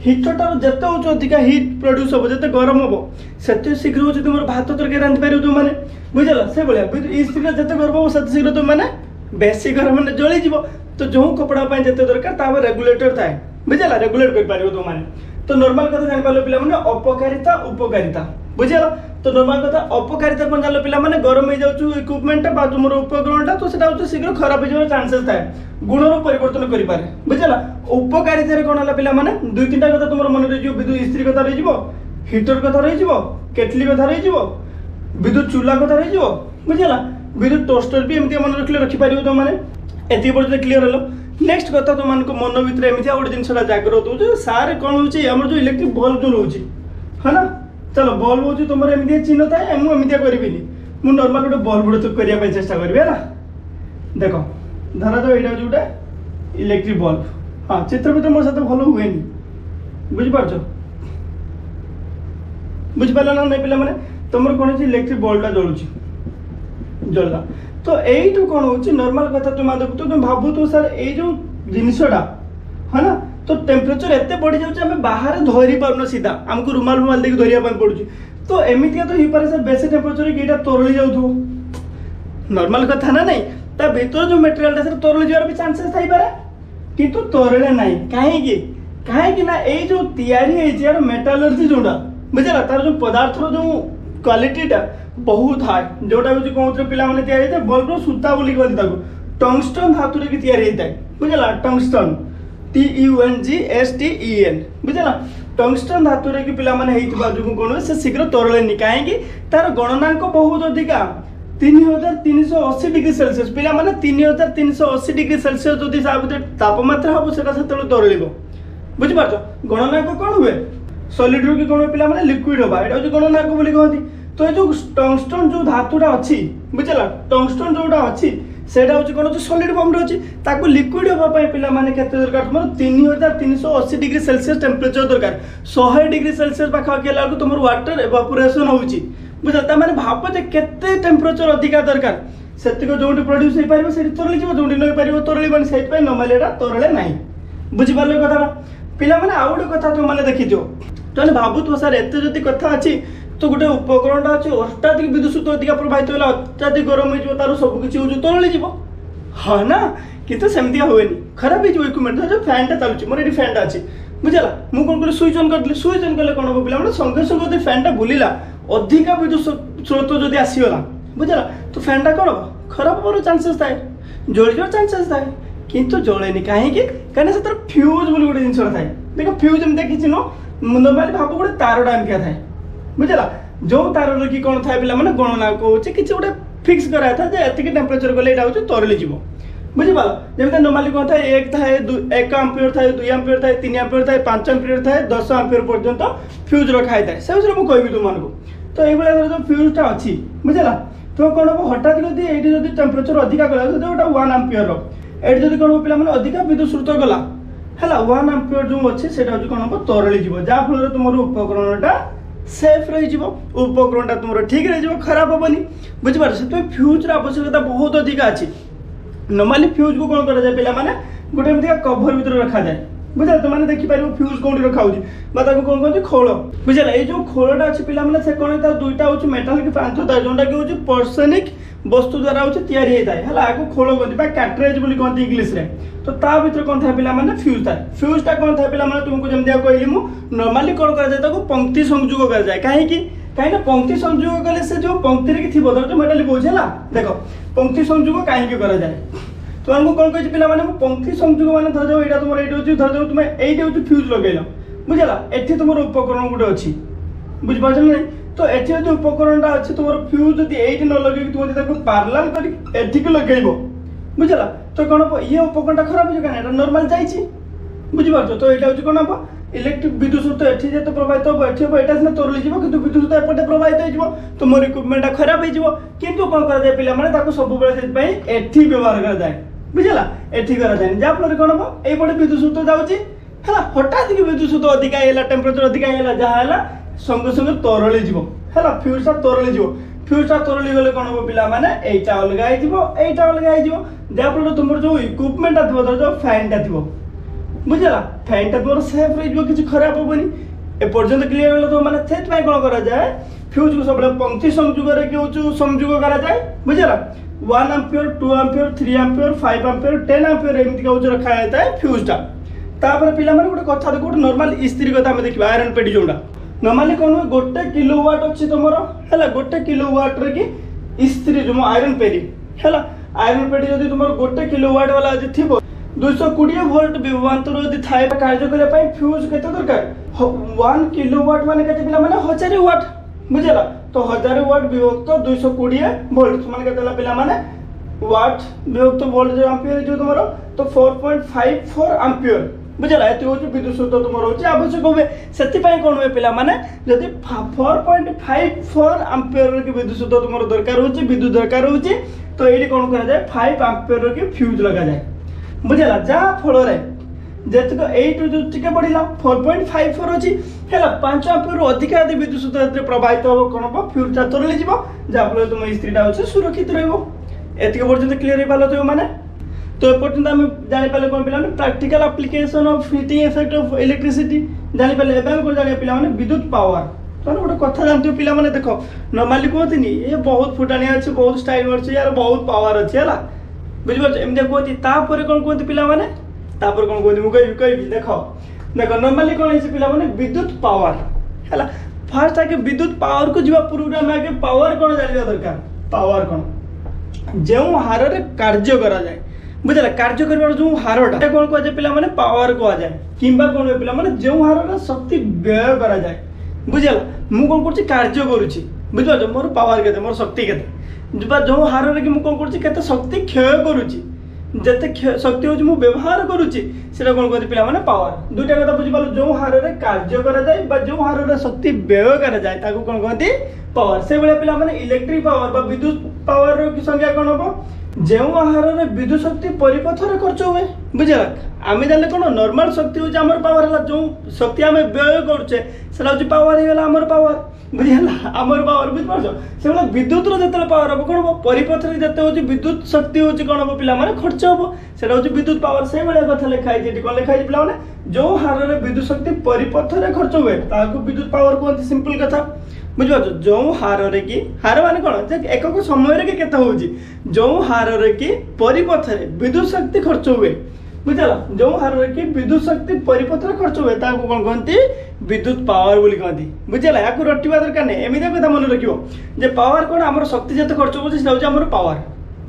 हिटरटार जिते हूँ अधिका हिट प्रड्यूस हम जिते गरम हम से शीघ्र हूँ तुम भात तरकारी रांधि पार तुमने बुझला से भाया इस्त्री जिते गरम हम से शीघ्र तुमने बेसी गरम मैंने जलीज तो जो कपड़ा जिते दरकार रेगुलेटर थाए बुझला रेगुलेट कर तुमने तो नॉर्मल कथा जान पे अपकारिता उपकारिता बुझला तो नॉर्मल कथा अपकारिता कौन जान पे गरम हो जाऊँ इक्विपमेंट तुम उपकरणटा तो से शीघ्र खराब हो चांसेस थाए गुणर परिवर्तन करें बुझला उपकारिता कौन है पे 2-3टा कथा तुम मन रही विद्युत इस्त्री कथा रही हिटर कथा रही केटली कथा रही विद्युत चूल्हा कथा रही बुझला विद्युत टोस्टर भी एमती मन रखिले रखिपार तुमने एति पर्यटन क्लीयर हल नेक्स्ट कथा तुम मन भर एमती गोटे जिनसा जागृत हो सारे कौन होमर जो इलेक्ट्रिक बल्ब जो रोचे है ना चलो बल्ब हूँ तुम एमती चिन्ह थाए मुझे करी मुझे नॉर्मल गोटे बल्ब गुड़ा करने चेष्टा करी है देख धरा तो यहाँ जोटा इलेक्ट्रिक बल्ब हाँ चित्र भी मोर साथ भल हुए बुझिपार बुझिपार ना नहीं पे तुम कौन इलेक्ट्रिक बल्बटा जलुची जलला तो यही कौन हो नॉर्मल कथा तुम देखु तुम भावु तो सर ये जो जिनसटा है ना तो टेम्परेचर एत बढ़ी जाए बाहर धरी पार सीधा आमको रुमाल रुमाल देखिए धरिया पड़ू तो एमती तो हो पारे सर बेसी टेम्परेचर कि तरली जाऊ नॉर्मल कथा ना नहीं ता भीतर जो मटेरियल सर तरली जावार भी चांसेस थी पारे किंतु तरले नहीं कहीं ना ये जो यार मेटालर्जी जोड़ा बुझला तार जो पदार्थ जो क्वालिटीटा बहुत हाई जोटा कहते पिला मैंने बल्बर सूता बोली कहते टंगस्टन धातु की बुझला टंगस्टन TUNGSTEN बुझला टंगस्टन धातु की पिला माने जो कौन से शीघ्र तरले कहीं तार गणनांक बहुत अधिका 3380 डिग्री सेल्सियस पिला माने 3380 डिग्री सेल्सियस जदि तापमात्रा हम से तरल बुझिपार गणनांक कौन हुए सॉलिड रू कि कौन पिला माने लिक्विड होगा ये हूँ गणनांक बोली कहती तो ये जो टंगस्टन जो धातुटा अच्छी बुझला टंगस्टन जोटा अच्छी सेटा हूँ कौन सॉलिड फॉर्म अच्छी ताको लिक्विड होगा पिला माने केते दरकार तुम 3380 डिग्री सेल्सियस टेम्परेचर दरकार 100 डिग्री सेल्सियस पाखापाखि है तुम वाटर एवापोरेशन होची बुझा मैंने भाव जे केते टेम्परेचर अधिका दरकार से जो प्रोड्यूस हो पार से तरली जो नहीं पार तरल से नॉर्मली तरले ना बुझिपारे कथा पिला मैंने आउ गोटे कथा तुम मैंने देखी तुम भावुथ सर एत जदि कथा अच्छी तो गोटे उपकरण अच्छे अत्याधिक विद्युत अधिका प्रभावित होगा अत्याधिक गरम हो तार सबकि हो तरली जीव हाँ ना कितु सेमती हुए खराब हो इक्विपमेंट जो फैनटा चलुची मोर ये फैनटा अच्छी बुझला मुझे कौन कल स्विच ऑन कर स्विच ऑन कले कौन हम पे संगे संगे फैनटा बुलिला अधिका विद्युत स्रोत जदि आसीगला बुझला तो फैनटा कौन हम खराब होवर चांसेस थाए जलिजार चांसेस थाए किंतु जलेनी कहीं फ्यूज बोली गोटे जिन थाए देख फ्यूज एम देखी नॉर्माली भाव गोटे तार डामकिया थाए बुझला जो तार कि कौन थाए पे गणना कौन कि गोटे फिक्स कराया था एतिक टेम्परेचर गले यहाँ हूँ तरली जीव बुझिपार जमी नॉर्माली कौन था एक थाए 1 आंपियर थाए 2 आंपियर थाए 3 आंपियर थाए 5 आंपियर थाए 10 आंपियर पर्यंत फ्यूज रखा है से मुझे कहबी तुमको तो ये जो फ्यूजटा अच्छी बुझला तो कौन हम हठात जब टेम्परेचर अधिका गला गोटे 1 आंपियर ये जब कौन पे अधिका विद्युत स्रोत गला है 1 आंपियर जो अच्छे से कौन हम तरली जीव जहाँफल तुम उपकरणटा सेफ रही उपकरणटा तुम ठीक रही खराब हेनी बुझिपार से फ्यूजर आवश्यकता बहुत अधिका अच्छी नॉर्मली फ्यूज को कौन करा पे गोटे एमती कभर भर रखा जाए बुझा तुमने देखिपार फ्यूज कौन रखा कौन कहते खोल बुझला ये जो खोलटा अच्छे पे से कौन दुईटा हूँ मेटालिक प्रांत था जोटा कि हूँ पर्सनिक वस्तु द्वारा हूँ या खोल कहते कैटरेज बोली कहते इंग्लीश रे तो ता भीतर कौन था पे फ्यूज था फ्यूजटा कौन था पे तुमको जमी कहली मुझे नॉर्मली कौन कराए पंक्ति संयोग कराए कहीं पंक्ति संयोग कले से जो पंक्ति की थी जो मेटालिक बोझ है देख पंक्ति संयोग कहीं कराए तुमको कौन कही पे पंक्ति संयोग मैंने धर जाओ यहाँ तुम ये धर जाओ तुम ये फ्यूज लगे बुझला एटी तुम उपकरण गोटे अच्छी बुझिपार ना तो ये जो उपकरणटा अच्छे तुम फ्यूज जब ये न लगे तुम पार्लाल कर लगे बुझला तो कौन ये उपकरणटा खराब हो क्या नॉर्मल जाइए बुझिपार तो यहाँ हूँ कौन हम इलेक्ट्रिक विद्युत स्रोत एटी जो प्रभावित हम एटी हम यहाँ सीना तरली जीव कि विद्युत स्रोत एपटे प्रभावित हो तुम इक्विपमेंटा खराब हो कितु कौन कराए पे सब एटी व्यवहार कराए बुझला एटी कराए जहाँफल कौन हम ये विद्युत स्रोत जाऊँगी है हठात विद्युत स्रोत अधिका है टेम्परेचर अधिका है जहाँ संगे संगे तरली जीव है फ्यूजटा तरली जीव फ्यूजटा तरली गले कौन हम पिला माने एटा अलगा एटा अलगा जहाँफल तुम जो इक्विपमेंटा थी जो फैनटा थी बुझला फैनटा तुम सेफ रही किसी खराब हेनी एपर्यंत क्लीयर हो तो मैंने कौन कराए फ्यूज को सब पंक्ति संयोग संयोग कराए बुझला 1 ampere 2 ampere 3 ampere 5 ampere 10 ampere एमती हूँ रखा जाता है फ्यूजटा तापर पिला गोटे कथा देखो गोटे नॉर्मल इस्त्री कथा आम देखा आयरन पेटी जोटा नॉर्मली कौन हुए गोटे किलोवाट अच्छी तुम है गोटे किलोवाट की इस्त्री जो आयरन पेरी है आयरन पेटी जब तुम गोटे किलोवाट वाला थी 220 वोल्ट विभवांतर यदि थाए कार्य करने फ्यूज के दरकार 1 किलोवाट माने केते पिला माने 1000 वाट बुझला तो 1000 वाट विभक्त 220 वोल्ट माने केते पिला माने वाट विभक्त वोल्ट जो एम्पियर जो तुम तो 4.54 एम्पियर बुझला ये हूँ विद्युत स्रोत तुम रोचे आवश्यक हुए से कौन हुए पिला माने जदि 4.54 एम्पियर की विद्युत स्रोत तुम दरकार हो विद्युत दरकार हो तो ये कौन करा 5 एम्पियर की फ्यूज लगा जाए बुझला जहाँ फल जेतक 8 जो टिके बढ़ला 4.54 अच्छी है 5 एम्पियर अधिक विद्युत स्रोत प्रभावित हम कौन हम फ्यूजटा तरली जीव जहाँफल तुम स्त्रीटा अच्छे सुरक्षित रही एतिक पर्यंत क्लियर हो पालो तो माने तो एपर्यंत आम जापारे कौन पे practical application of heating effect of electricity जापारे एवं जाने पे विद्युत पावर तो गोटे कथा जानते हो पिला देख नॉर्मली कहती ये बहुत फुटाणी अच्छे बहुत स्टाइल अच्छे यार बहुत पावर अच्छे है बुझिपार एमती कहती तापर कौन कहते पिला तापर कौन कहती मुझे कह देख देख नॉर्मली कौन है पिला विद्युत पावर है फास्ट आगे विद्युत पावर को जीवा पूर्व आम आगे पावर कौन जानवा दरकार पावर कौन जो हार में कार्य करा जाए बुझला कार्य कर जो हारटा कौन कह पे पावर कहुए कि कौन पे जो हार शक्ति व्यय करा जाए बुझला मुझे कौन कर कार्य करुच्ची बुझिपार मोर पावर के मोर शक्ति के जो हार में मुझे कौन कर शक्ति क्षय करुच्ची जिते शक्ति हूँ मुझे व्यवहार करुच्ची से कौन कहते पे पावर दुईटा कथा बुझिपार जो हार में कार्य करा जाए जो हार में शक्ति व्यय करा जाए कौन कहते पावर से भाया पे इलेक्ट्रिक पावर विद्युत पावर की संख्या कौन हम जो आहार में विद्युत शक्ति परिपथ में खर्च हुए बुझला आम जाने कौन नॉर्मल शक्ति हूँ आम पावर है जो शक्ति आम व्यय करुचे से पावर हो गला आमर पावर बुझला आमर पावर बुझिपार से भाई विद्युत जो पावर हम कौन हम परिपथ में जिते हूँ विद्युत शक्ति हूँ कौन हम पे खर्च हम से विद्युत पावर से भाया कथा लिखाई कौन लिखाई पे जो हार में विद्युत शक्ति परिपथ में खर्च हुए विद्युत पावर कहते सिंपल कथा बुझिपार जो हार की हार मान कौन एक समय केते हूँ जो हार की परिपथ में विद्युत शक्ति खर्च हुए बुझला जो हार की विद्युत शक्ति परिपथ में खर्च हुए कौन कहते विद्युत पावर बोली कहती बुझला या रटा दरकार नहीं एमती कथा मन रखिए पावर कौन आम शक्ति जिते खर्च होमर पावर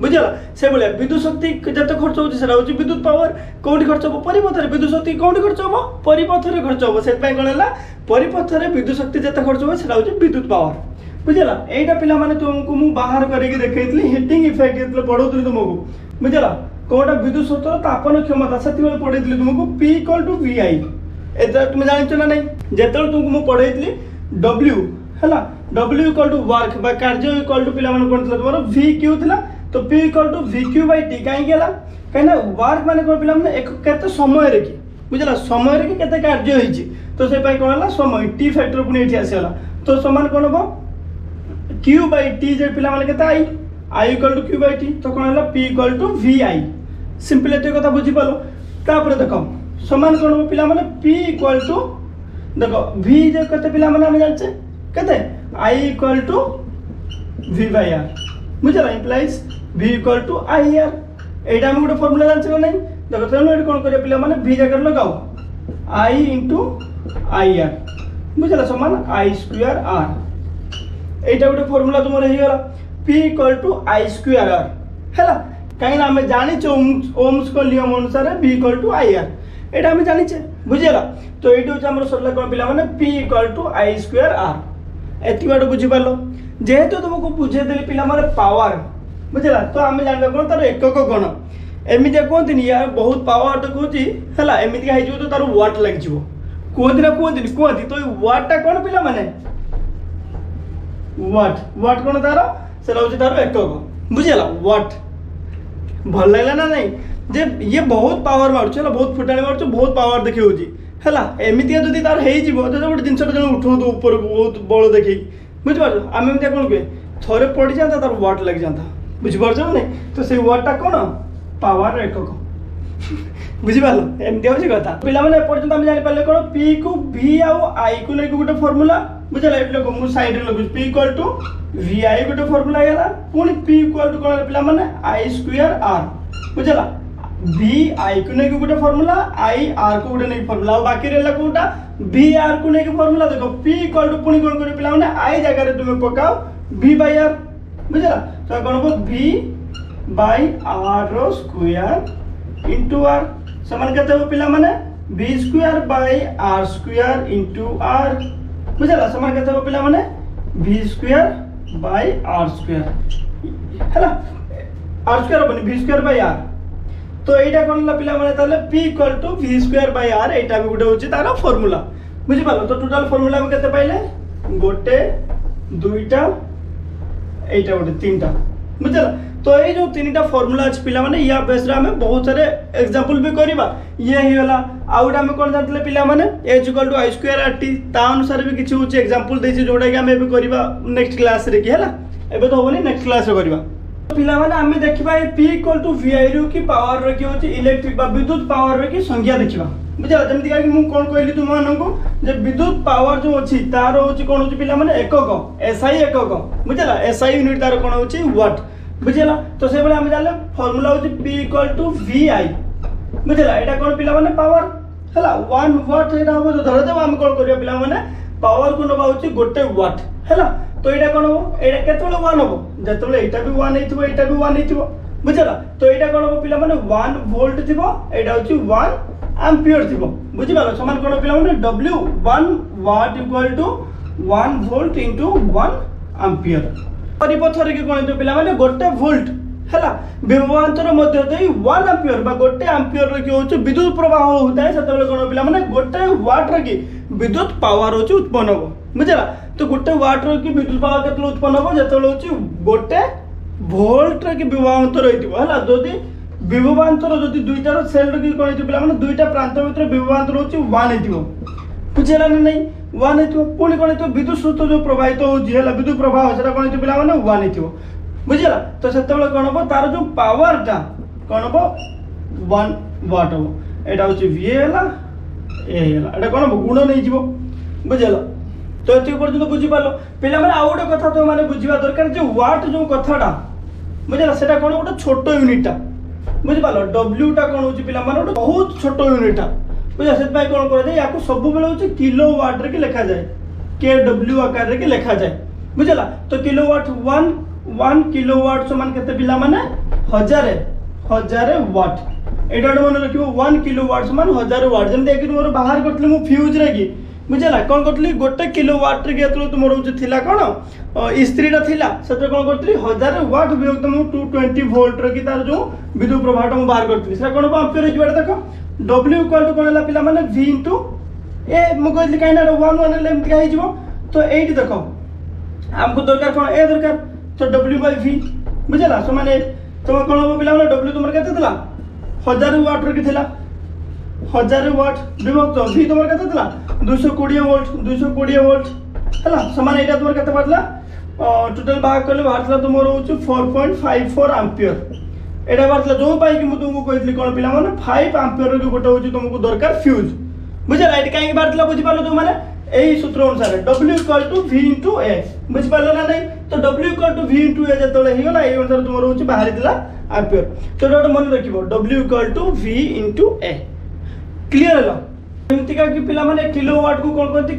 बुझला से भाया विद्युत शक्ति जिते खर्च होता विद्युत पावर कौटी खर्च हम परिपथ में विद्युत शक्ति कौटी खर्च हम परिपथ में खर्च हम से कौन है परिपथ में विद्युत शक्ति जिते खर्च हुए से विद्युत पावर बुझला यहाँ पे तुमको मुझे बाहर करके देखी हिटिंग इफेक्ट पढ़ाऊली तुमको बुझला कौटा विद्युत शक्ति तापन क्षमता से पढ़ी तुमको P = VI तुम जान ना नहीं जिते तुमको मुझे पढ़ी W है W = वर्क कार्य पे कौन तुम VQ था तो P = VQ/T कहीं कहीं वर्क मान कौन पे एक केते समय कि बुझला समय कि केते कार्य होइछि तो से कौन है समय T फैक्टर पुणी ये आसगला तो समान कौन हम Q/T जो पे I = Q/T तो कौन है P = VI सिंपल ये कथा बुझीपाल तापर देख समान कौन हम पे P = देख V जो केते पे जाने केते I = V/R बुझला इम्प्लाइज V = IR एटा हम गोटे फॉर्मूला जानछ ना नहीं देखो तेणु ये कौन करिया पिला माने V जगह लगाओ I × IR बुझला समान I² R एटा गोटे फॉर्मूला तुम रही गला P = I² R हैला कहीं आम जानी ओम्स को नियम अनुसार V = IR एटा हम जानी बुझेगा तो ये हूँ सरला कौन पे P = I² R एति बात बुझीपार जेहेतु तुमको बुझेदेली पिला पावर बुझला तो आम जानवा कौन तार एकक कौन एमती कहती यार बहुत पावर तो कहती है एमती हो तो तार वाट लगे कहती ना कहती तो वाटा कौन पिला माने वाट कौन तार से तार एकक बुझेगा वाट भल लगला ना नहीं जे ये बहुत पावर मार्च है बहुत फुटाणी मार्च बहुत पावर देखी है एमती जब तार हो गोटे जिनस उठाऊ ऊपर को बहुत बल देखी बुझिपार आम एमती कौन कहे थे पड़ जाता तार वाट लग जाता बुझिपार नहीं तो से वाटा कौन पावर एकक बुझिपाल एमती हूँ कथा पे एपर्तंत आम जापारे कौन P को V आउ I को लेकिन गोटे फॉर्मूला बुझला ये मुझे साइड लगुच P = VI गोटे फॉर्मूला है पुणी P = कौन पे I² R बुझला VI को लेकिन गोटे फॉर्मूला IR को गोटे नहीं फॉर्मूला बाकी रहा कौटा VR को लेकिन फॉर्मूला देखो P = पुणी कौन कर पे I जगह तुम पकाओ V/R बुझला तो कौन हम V/R² × R समान कहते हो पिला माने V²/R² × R बुझला समान कहते हो पिला माने V²/R² हैला R² बनी V²/R तो एटा कोन ला पिला माने ताले P = V²/R एटा भी गोटे होची तारा फार्मूला बुझिपालो तो टोटल फार्मूला में केते पाइले गोटे दुईटा एटा गोटे तीनटा बुझला तो ये जो तीनटा फॉर्मूला अच्छे पिला माने या बेस रे हमें बहुत सारे एग्जांपल भी करबा ये ही वाला आउट हमें कोन जानतले पिला माने H = I² RT ता अनुसार भी किछु होचे एग्जांपल देछि जोडा कि हमें भी करबा नेक्स्ट क्लास रे कि हैला एबे तो होबनी नेक्स्ट क्लास रे करबा पिला माने आमे देखिबा ए P = VI रु की पावर रो की होची इलेक्ट्रिक बा विद्युत पावर रो की संज्ञा देखिबा बुझला जेमति कि मु कोन कहली तुम मानको जे विद्युत पावर जो अछि तार होची कोन होची पिला माने एकक SI एकक बुझला SI यूनिट तार कोन होची वाट बुझला तो से बेले हम जानले फार्मूला होची P = VI बुझला एटा कोन पिला माने पावर हला 1 वाट एटा हो धर देबा हम कोन करिया पिला माने पावर को नबा होची गोटे वाट हला तो एटा कोन हो एटा केतले 1 हो जतले एटा भी 1 हेतिबो एटा भी 1 हेतिबो बुझला तो एटा कोन हो पिला माने 1 वोल्ट थिबो एटा होची 1 एम्पियर थिबो बुझि पालो समान कोन पिला माने W 1 वाट = 1 वोल्ट * 1 एम्पियर परिपथरे के कोन तो पिला माने गोटे वोल्ट हला विभवांतर मध्य देई 1 एम्पियर बा गोटे एम्पियर रे के होची विद्युत प्रवाह होताय सेतबेले कोन पिला माने गोटे वाट रे की विद्युत पावर होची उत्पन्न हो बुझला तो गोटे वाट रे की विद्युत पावर केतले उत्पन्न हो जेतबेले होची गोटे वोल्ट रे की विभवांतर होइतिबो हला जदी विभवांतर जदी दुईटार सेल रे की कोन हेति पिला माने दुईटा प्रांत भितर विभवांतर होची 1 हेतिबो बुझला ना नहीं 1 हेतिबो पुणी कोन हेतिबो विद्युत स्रोत जो प्रवाहित होची हला विद्युत प्रवाह सेटा कोन हेति पिला माने 1 हेतिबो बुझला तो सेतबेले कोन हो तार जो पावर टा कोन हो 1 वाट हो एटा होची V हला ए हला एटा कोन गुण नै जीवो बुझला तो एति पर्यंत बुझी पालो पिला माने आ गोटे कथा तो माने बुझिबा दरकार जे वाट जो कथाटा बुझला सेटा कोन गोटे छोटो यूनिट टा बुझि पालो W टा कोन होची पिला माने गोटे बहुत छोटो यूनिट टा बुझला सेत भाई कोन करे दे याको सब बेले होची किलोवाट रे की लिखा जाय kW आकार रे की लिखा जाय बुझला तो किलोवाट 1 किलोवाट समान केते पिला माने 1000 वाट एटा मन रखिबो 1 किलोवाट समान 1000 वाट जेम देखि मोर बाहर करतले मु फ्यूज रे की बुझला कोन करतली गोटे किलोवाट रे केतलो तुमर होची थिला कोन इस्त्रीटा थिला सेते कोन करतली 1000 वाट विभक्त मु 220 वोल्ट रे की तार जो विद्युत प्रवाहटा मु बाहर करतली से कोन एम्पियर जिबाटा देखो W = कोन हला पिला माने V * ए मु कहली काइना 1 लेम काय जिवो तो एठी देखो हमको दरकार कोन ए दरकार तो W/V बुझला सो माने तुम कोन हो पिला माने W तुमर केते थिला 1000 वाट रे की थिला 1000 वाट विभक्त V तुमर केते थिला 220 वोल्ट हला समान एटा तुमर केते पड़ला टोटल भाग करले बाहरला तुमर होची 4.54 एम्पियर एटा बारतला जो पाई कि मु तुमको कहतली कोन पिला माने 5 एम्पियर रे गोटे होची तुमको दरकार फ्यूज बुझला एटा काई बारतला बुझि पालो तुम माने एई सूत्र अनुसार W = V * A बुझि पालो ना नहीं तो W = V * A जतले ही होला एई अनुसार तुमर होची बाहर दिला एम्पियर तो एटा मन रखिबो W = V * A क्लियर होला एमति का कि पिला माने किलोवाट को कोन कहते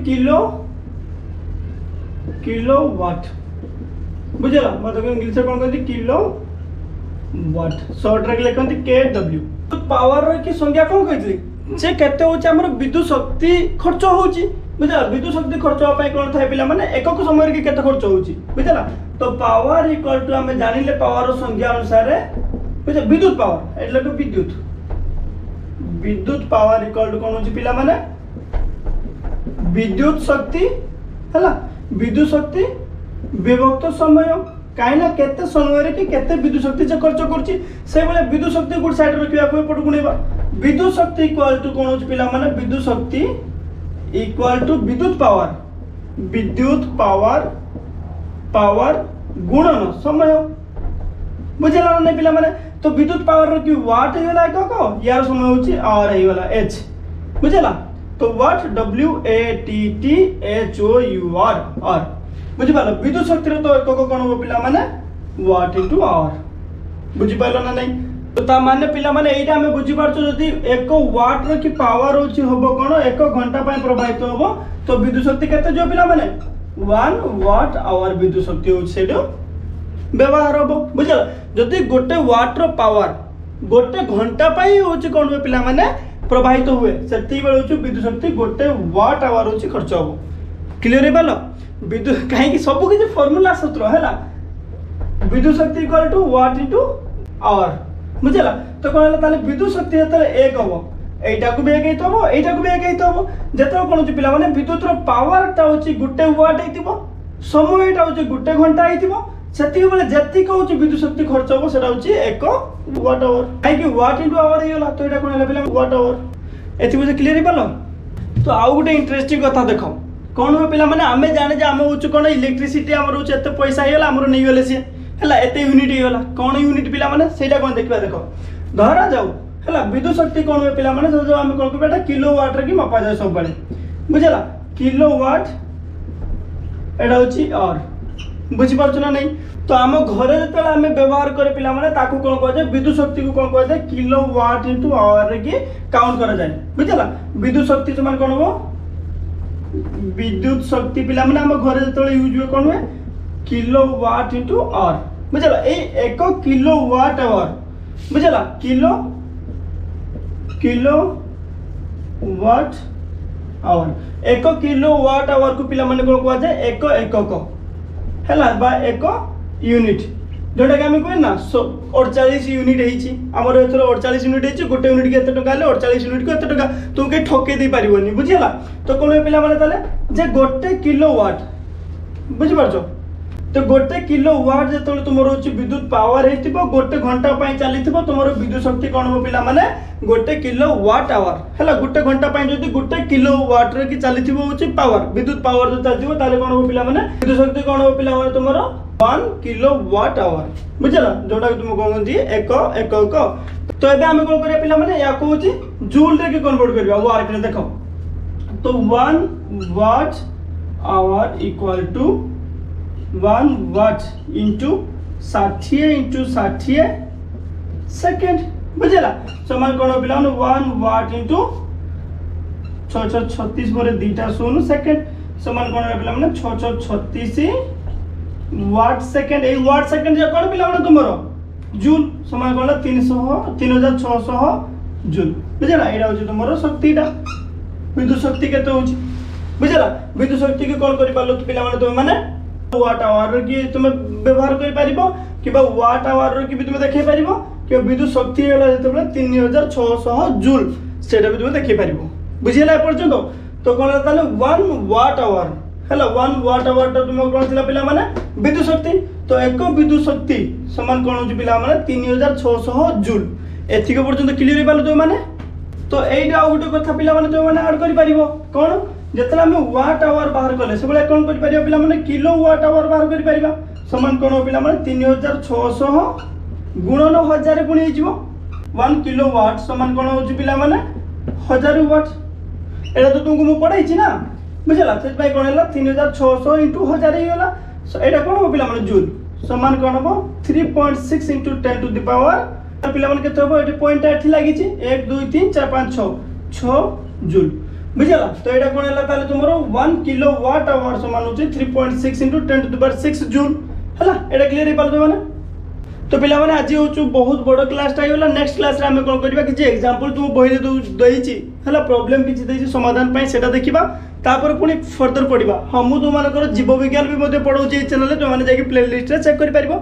किलोवाट बुझला मतलब इंग्लिश में कोन कहते किलो वाट शॉर्ट रे लिखंती kW पावर रे की संख्या कोन कहतली जे केते होची हमर विद्युत शक्ति खर्च होची बुझला विद्युत शक्ति खर्च पाई कोन थाय पिला माने एकक समय रे केते खर्च होची बुझला तो पावर = हम जानिले पावर रो संख्या अनुसार बुझला विद्युत पावर एटले तो विद्युत पावर = कोन होची पिला माने विद्युत शक्ति हला विद्युत शक्ति विभक्त समय काइना केते समय रे कि केते विद्युत शक्ति जे खर्च करछि से बेले विद्युत शक्ति गुड साइड रखिया को पड गुणेबा विद्युत शक्ति = कोन होची पिला माने विद्युत शक्ति = विद्युत पावर गुणन समय बुझला नै पिला माने तो विद्युत पावर रो कि वाट हेला एकक यार समय होची आवर हेला h बुझला तो वाट WATTHOUR बुझि पालो विद्युत शक्ति रो तो एकक कोन हो पिला माने वाट * आवर बुझि पालो ना नहीं तो ता माने पिला माने एटा हमें बुझि पारछो जदी 1 वाट रो की पावर होची होबो कोन 1 घंटा पय प्रवाहित होबो तो विद्युत शक्ति केते जो पिला माने 1 वाट आवर विद्युत शक्ति होची सेडो व्यवहार होबो बुझला जदी गोटे वाट रो पावर गोटे घंटा पय होची कोन हो पिला माने प्रवाहित हुए सेति बेल होची विद्युत शक्ति गोटे वाट आवर होची खर्च होबो क्लियर हे पालो विद्युत काहे कि सब किछ फार्मूला सूत्र हैला विद्युत शक्ति = वाट * आवर बुझला तो कोन हला ताले विद्युत शक्ति जतले 1 हबो एटा को भी 1 हेतबो एटा को भी 1 हेतबो जतले कोन होची पिला माने विद्युत रो पावर ता होची गुटे वाट हेतिबो समय एटा होची गुटे घंटा हेतिबो सेति बेले जति को होची विद्युत शक्ति खर्च हबो सेटा होची 1 वाट आवर काहे कि वाट * आवर हेला तो एटा कोन हला पिला वाट आवर एति बुझे क्लियर हे पालो तो आउ गुटे इंटरेस्टिंग कथा देखो कौन हो पिला माने आमे जाने जे आमे होचु कोन इलेक्ट्रिसिटी हमर होचु एते पैसा हेला हमर नै गेले से है एत यूनिट होगा कौन यूनिट पिला माने सेटा कौन देखा देख धरा जाऊ है विद्युत शक्ति कौन हुए पिला माने जो आम कौन कहते किलोवाट रे कि मपा जाए सब बेले बुझला किलोवाट एटा होची और बुझी पारछ ना नहीं तो आम घरे जो आम व्यवहार करे पिला माने ताकू कौन कह जाए विद्युत शक्ति को कौन कह जाए किलोवाट इंटू आवर रे कि काउंट करा जाए बुझला विद्युत शक्ति समान कौन हो विद्युत शक्ति पिला माने आम घरे जो यूज हुए कौन हुए किलोवाट इंटू आवर बुझला ए 1 किलोवाट आवर बुझला किलोवाट आवर 1 किलोवाट आवर को पिला माने कौन कह जाए एक एकक हैला बा एक यूनिट जोटा कि आम कहे ना 48 यूनिट होमर एथर 48 यूनिट हो गोटे यूनिट के टका 48 यूनिट को एत टका तुम कहीं ठके दे पारिबनी बुझिला तो कौन पिला माने ताले जे गोटे किलोवाट बुझि पारछो तो गोटे किलोवाट जो तुम विद्युत पावर हो गोटे घंटा चली तुम विद्युत शक्ति कौन हो पिला माने गोटे किलोवाट आवर है गोटे घंटा जो गोटे किलोवाट रे कि चली पावर विद्युत पावर जो चलती कौन हो पिला माने विद्युत शक्ति कौन हो पिला माने तुम 1 किलोवाट आवर बुझला जोटा तुम कहते एक एकक तो ये आम कौन करिया पिला माने या को जूल रे कि कन्वर्ट करबा वाट रे देखो तो 1 watt hour equal to 1 watt into 60 into 60 second बुझला समान कौन पिला 1 वाट इंटू 636 पर दीटा शून्य सेकेंड समान कौन पिला 636 वाट सेकेंड ए वाट सेकेंड जे कौन पिला तुमरो जूल समान कौन 3600 जूल बुझला एटा हो तुमरो शक्तिटा विद्युत शक्ति केते होची बुझला विद्युत शक्ति के कौन करि पालो पिला माने तुम माने वाट आवर की तुम व्यवहार कर पारिबो किबा वाट आवर की भी तुम देखै पारिबो कि विद्युत शक्ति होला जेतेबेले 3600 जूल सेटा भी तुम देखै पारिबो बुझिला पर्यंत तो कोन ताले 1 वाट आवर हैला 1 वाट आवर तो तुम कोन थिला पिला माने विद्युत शक्ति तो एक विद्युत शक्ति समान कोन होची पिला माने 3600 जूल एथिक पर्यंत क्लियर हे पालो तुम माने तो एइटा आ गुटे कथा पिला माने तुम माने ऐड करि पारिबो कोन जेतला हम वाट आवर बाहर कले से बळे कोन करि पारिबो पिला माने किलोवाट आवर बाहर करि पारिबा समान कोन पिला माने 3600 गुणन 1000 गुणी हे जिवो 1 किलोवाट समान कोन होची पिला माने 1000 वाट एटा तो तुमको मु पढाई छी ना बुझला से भाई कोन हला 3600 * 1000 हे गला सो एटा कोन हो पिला माने जूल समान कोन हो 3.6 * 10 टू द पावर पिला माने केते हो एटी पॉइंट एठी लागि छी 1 2 3 4 5 6 जूल बुझला तो एटा कोन हला ताले तुमरो 1 किलोवाट आवर समान होची 3.6 * 10 टू द पावर 6 जूल हला एटा क्लियर हे पालो माने तो पिला माने आज होचु बहुत बड़ क्लास टाइ होला नेक्स्ट क्लास रे हम कोन करबा कि जे एग्जांपल तू बहिरे देइची हला प्रॉब्लम किछि देइची समाधान पई सेटा देखिबा तापर पुनी फर्दर पढिबा हम तु मानकर जीव विज्ञान भी मध्ये पढौची चैनल रे तो माने जाकी प्लेलिस्ट रे चेक करि परिबो